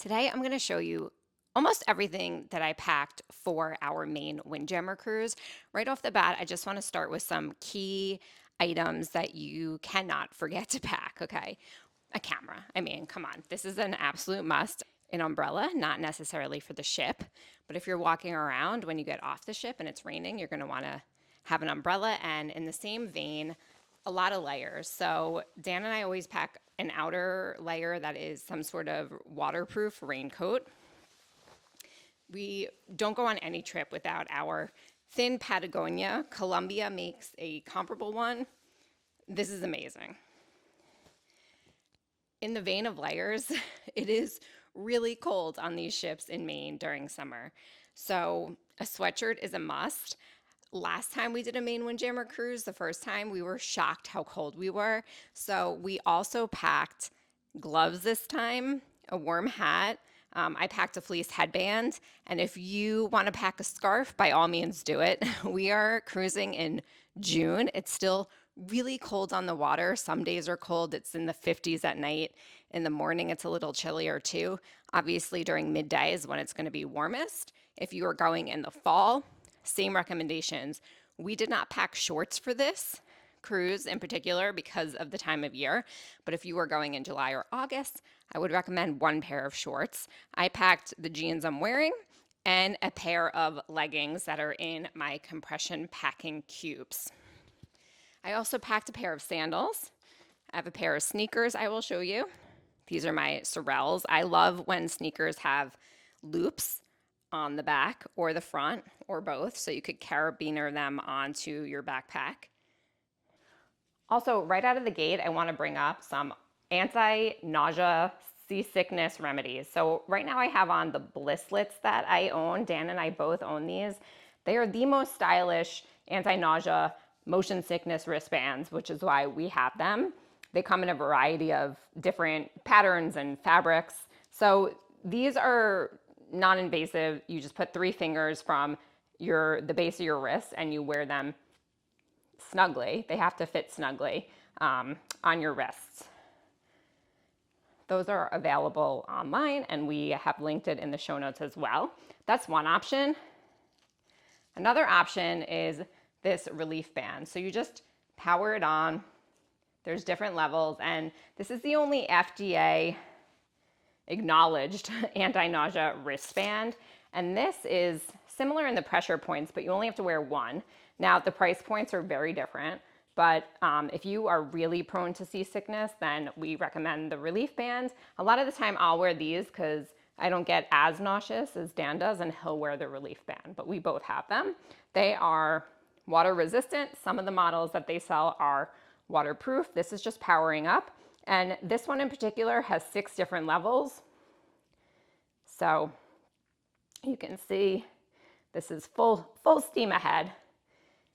Today, I'm going to show you almost everything that I packed for our Maine Windjammer cruise. Right off the bat, I just want to start with some key items that you cannot forget to pack, okay? A camera. I mean, come on, this is an absolute must. An umbrella, not necessarily for the ship, but if you're walking around when you get off the ship and it's raining, you're going to want to have an umbrella. And in the same vein, a lot of layers. So Dan and I always pack an outer layer that is some sort of waterproof raincoat. We don't go on any trip without our thin Patagonia. Columbia makes a comparable one. This is amazing. In the vein of layers, it is really cold on these ships in Maine during summer. So a sweatshirt is a must. Last time we did a Maine Windjammer cruise, the first time, we were shocked how cold we were. So we also packed gloves this time, a warm hat. I packed a fleece headband. And if you want to pack a scarf, by all means do it. We are cruising in June. It's still really cold on the water. Some days are cold. It's in the 50s at night. In the morning, it's a little chillier too. Obviously, during midday is when it's going to be warmest. If you are going in the fall, same recommendations. We did not pack shorts for this cruise in particular because of the time of year, but if you were going in July or August, I would recommend one pair of shorts. I packed the jeans I'm wearing and a pair of leggings that are in my compression packing cubes. I also packed a pair of sandals. I have a pair of sneakers I will show you. These are my Sorels. I love when sneakers have loops on the back or the front or both, so you could carabiner them onto your backpack. Also, right out of the gate, I want to bring up some anti-nausea seasickness remedies. So right now I have on the Blisslets that I own. Dan and I both own these. They are the most stylish anti-nausea motion sickness wristbands, which is why we have them. They come in a variety of different patterns and fabrics. So these are non-invasive. You just put 3 fingers from the base of your wrist and you wear them snugly. They have to fit snugly on your wrists. Those are available online and we have linked it in the show notes as well. That's one option. Another option is this relief band. So you just power it on. There's different levels, and this is the only FDA acknowledged anti-nausea wristband. And this is similar in the pressure points, but you only have to wear one. Now, the price points are very different, but if you are really prone to seasickness, then we recommend the relief band. A lot of the time I'll wear these because I don't get as nauseous as Dan does, and he'll wear the relief band, but we both have them. They are water resistant. Some of the models that they sell are waterproof. This is just powering up. And this one in particular has 6 different levels. So you can see this is full steam ahead.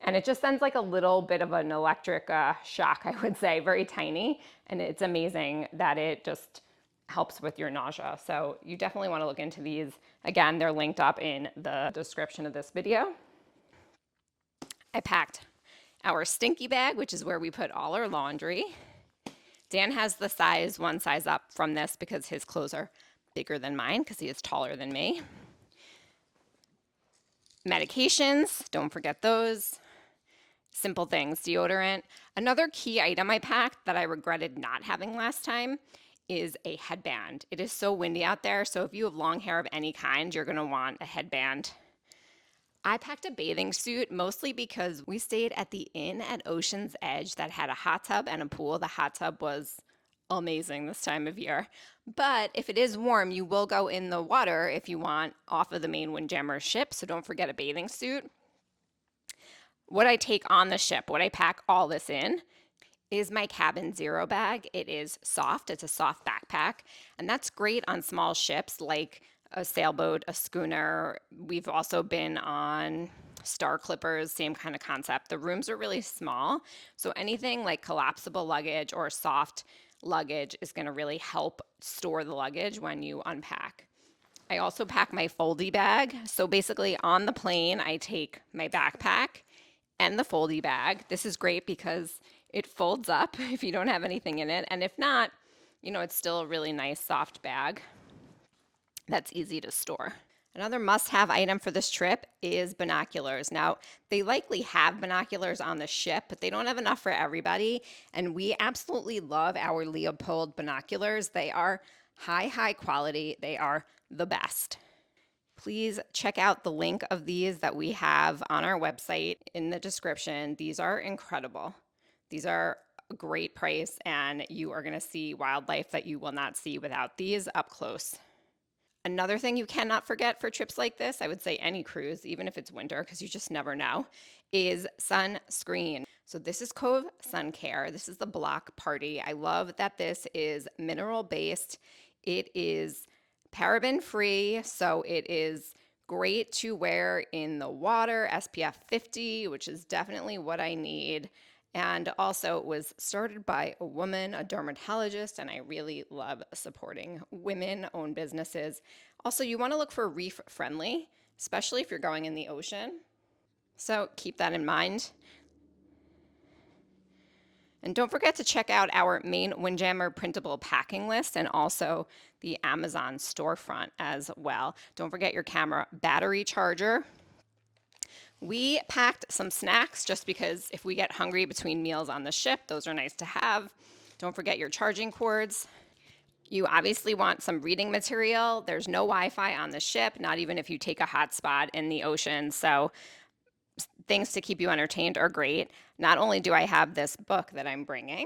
And it just sends like a little bit of an electric shock, I would say, very tiny. And it's amazing that it just helps with your nausea. So you definitely want to look into these. Again, they're linked up in the description of this video. I packed our stinky bag, which is where we put all our laundry. Dan has the one size up from this because his clothes are bigger than mine because he is taller than me. Medications, don't forget those. Simple things, deodorant. Another key item I packed that I regretted not having last time is a headband. It is so windy out there, so if you have long hair of any kind, you're gonna want a headband. I packed a bathing suit mostly because we stayed at the inn at Ocean's Edge that had a hot tub and a pool. The hot tub was amazing this time of year. But if it is warm, you will go in the water if you want off of the Maine Windjammer ship, so don't forget a bathing suit. What I take on the ship, what I pack all this in, is my Cabin Zero bag. It is soft. It's a soft backpack, and that's great on small ships like a sailboat, a schooner. We've also been on Star Clippers, same kind of concept. The rooms are really small, so anything like collapsible luggage or soft luggage is going to really help store the luggage when you unpack. I also pack my foldy bag. So basically on the plane, I take my backpack and the foldy bag. This is great because it folds up if you don't have anything in it. And if not, it's still a really nice soft bag. that's easy to store. Another must-have item for this trip is binoculars. Now, they likely have binoculars on the ship, but they don't have enough for everybody. And we absolutely love our Leopold binoculars. They are high quality. They are the best. Please check out the link of these that we have on our website in the description. These are incredible. These are a great price, and you are going to see wildlife that you will not see without these up close. Another thing you cannot forget for trips like this, I would say any cruise, even if it's winter, because you just never know, is sunscreen. So this is Cove Sun Care. This is the Block Party. I love that this is mineral based. It is paraben free, so it is great to wear in the water, SPF 50, which is definitely what I need. And also, it was started by a woman, a dermatologist, and I really love supporting women owned businesses. Also, you want to look for reef friendly, especially if you're going in the ocean. So keep that in mind. And don't forget to check out our Maine Windjammer printable packing list and also the Amazon storefront as well. Don't forget your camera battery charger. We packed some snacks just because if we get hungry between meals on the ship, those are nice to have. Don't forget your charging cords. You obviously want some reading material. There's no Wi-Fi on the ship, not even if you take a hotspot in the ocean. So things to keep you entertained are great. Not only do I have this book that I'm bringing,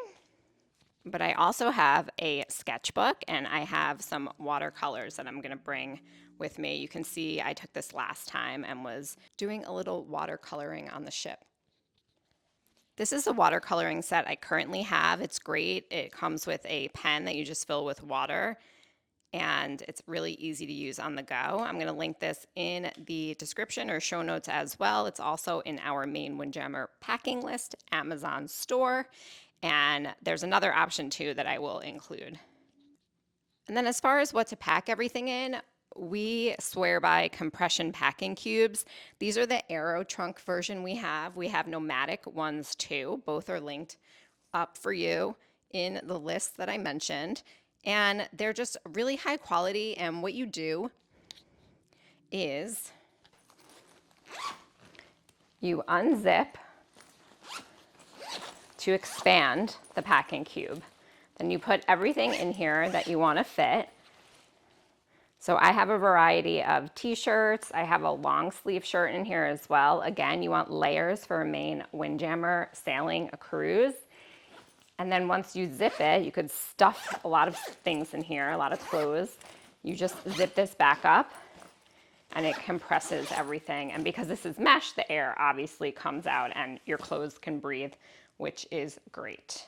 but I also have a sketchbook and I have some watercolors that I'm going to bring with me. You can see I took this last time and was doing a little watercoloring on the ship. This is the watercoloring set I currently have. It's great. It comes with a pen that you just fill with water, and it's really easy to use on the go. I'm going to link this in the description or show notes as well. It's also in our Maine Windjammer packing list, Amazon store, and there's another option too that I will include. And then as far as what to pack everything in, we swear by compression packing cubes. These are the Aero trunk version we have. We have nomadic ones too. Both are linked up for you in the list that I mentioned. And they're just really high quality. And what you do is you unzip to expand the packing cube. Then you put everything in here that you want to fit. So I have a variety of t-shirts. I have a long sleeve shirt in here as well. Again, you want layers for a Maine Windjammer sailing a cruise. And then once you zip it, you could stuff a lot of things in here, a lot of clothes. You just zip this back up and it compresses everything. And because this is mesh, the air obviously comes out and your clothes can breathe, which is great.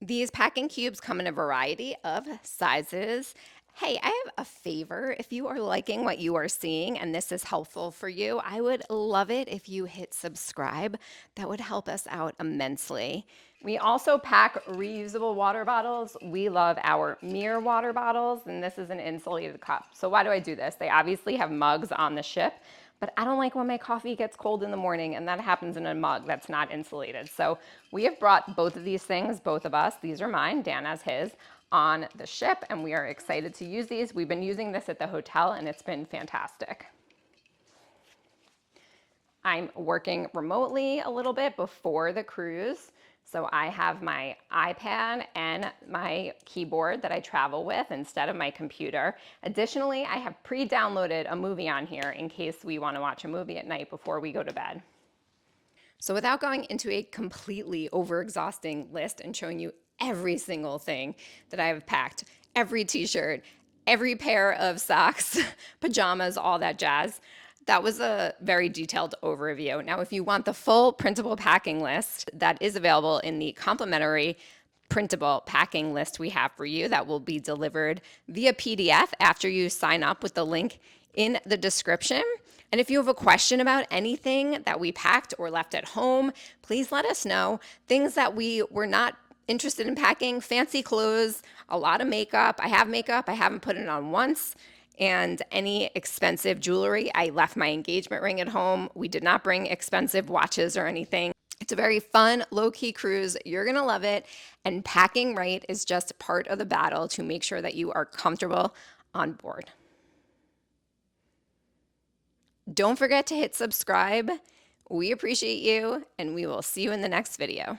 These packing cubes come in a variety of sizes. Hey, I have a favor. If you are liking what you are seeing and this is helpful for you, I would love it if you hit subscribe. That would help us out immensely. We also pack reusable water bottles. We love our Mirror water bottles, and this is an insulated cup. So why do I do this? They obviously have mugs on the ship, but I don't like when my coffee gets cold in the morning, and that happens in a mug that's not insulated. So we have brought both of these things, both of us, these are mine, Dan has his, on the ship, and we are excited to use these. We've been using this at the hotel, and it's been fantastic. I'm working remotely a little bit before the cruise. So I have my iPad and my keyboard that I travel with instead of my computer. Additionally, I have pre-downloaded a movie on here in case we want to watch a movie at night before we go to bed. So without going into a completely overexhausting list and showing you every single thing that I have packed, every t-shirt, every pair of socks, pajamas, all that jazz, that was a very detailed overview. Now, if you want the full printable packing list, that is available in the complimentary printable packing list we have for you that will be delivered via PDF after you sign up with the link in the description. And if you have a question about anything that we packed or left at home, please let us know. Things that we were not interested in packing, fancy clothes, a lot of makeup. I have makeup, I haven't put it on once. And any expensive jewelry. I left my engagement ring at home. We did not bring expensive watches or anything. It's a very fun, low-key cruise. You're gonna love it. And packing right is just part of the battle to make sure that you are comfortable on board. Don't forget to hit subscribe. We appreciate you, and we will see you in the next video.